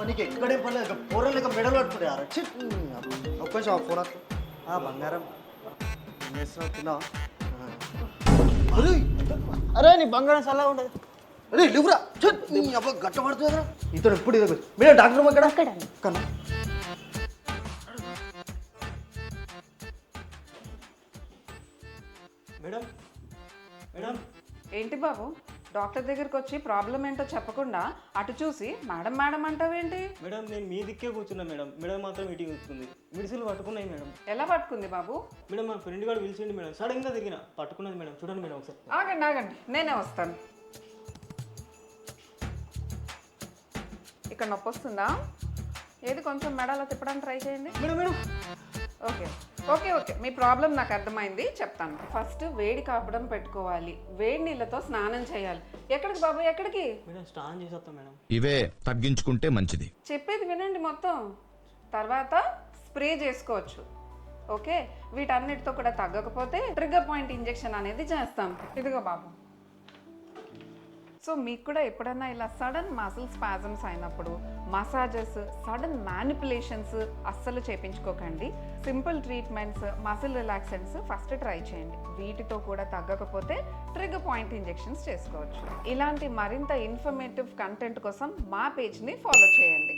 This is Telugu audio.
నీకు ఎక్కడేం పర్లేదు పూర్వం లేక మెడలు పట్టుకుంటే అరచి ఒక్క నిమిషం ఫోన్ బంగారం ఏం చేస్తున్నావు తిన్నావా అరే అరే నీ బంగారం చల్లగా ఉండదు అరే లేవురా నీ అబ్బా గట్ట పడుతుంది కదా ఇతను ఎప్పుడు ఇదే మేడం డాక్టర్ ఇక్కడ కన్నా మేడం మేడం ఏంటి బాబు డాక్టర్ దగ్గరికి వచ్చి ప్రాబ్లం ఏంటో చెప్పకుండా అటు చూసి మేడం మేడం అంటావేంటి? మేడం నేను మీ దిక్కే కూర్చున్నా మేడం మేడం మాత్రం ఇటు కూర్చుంది మెడిసిన్ పట్టుకున్నాయి మేడం. ఎలా పట్టుకుంది బాబు? మేడం మా ఫ్రెండ్ గారు పిలిచిండి మేడం సడన్గా తిరిగిన పట్టుకున్నది మేడం చూడండి మేడం ఒకసారి. ఆగండి నేనే వస్తాను. ఇక్కడ నొప్పి వస్తుందా? ఏది కొంచెం మెడలో తిప్పడానికి ట్రై చేయండి. Madam madam okay okay okay మీ ప్రాబ్లం నాకు అర్థమైంది, చెప్తాను. ఫస్ట్ వేడి కాపడం పెట్టుకోవాలి, వేడి నీళ్ళతో స్నానం చేయాలి. ఎక్కడికి బాబు ఎక్కడికి? మేడం స్నానం చేసేస్తాం మేడం. ఇవే తగ్గించుకుంటే మంచిది. చెప్పేది వినండి మొత్తం. తర్వాత స్ప్రే చేసుకోవచ్చు. ఓకే, వీటన్నిటితో కూడా తగ్గకపోతే ట్రిగ్గర్ పాయింట్ ఇంజెక్షన్ అనేది చేస్తాం. ఇదిగో బాబు. సో మీకు కూడా ఎప్పుడన్నా ఇలా సడన్ మసిల్ స్పాజమ్స్ అయినప్పుడు మసాజెస్, సడన్ మ్యానిపులేషన్స్ అస్సలు చేయించుకోకండి. Simple treatments, muscle relaxants first try చేయండి. వీటితో కూడా తగ్గకపోతే ట్రిగ్గర్ పాయింట్ ఇంజెక్షన్స్ చేసుకోవచ్చు. ఇలాంటి మరింత ఇన్ఫర్మేటివ్ కంటెంట్ కోసం మా పేజ్ని ఫాలో చేయండి.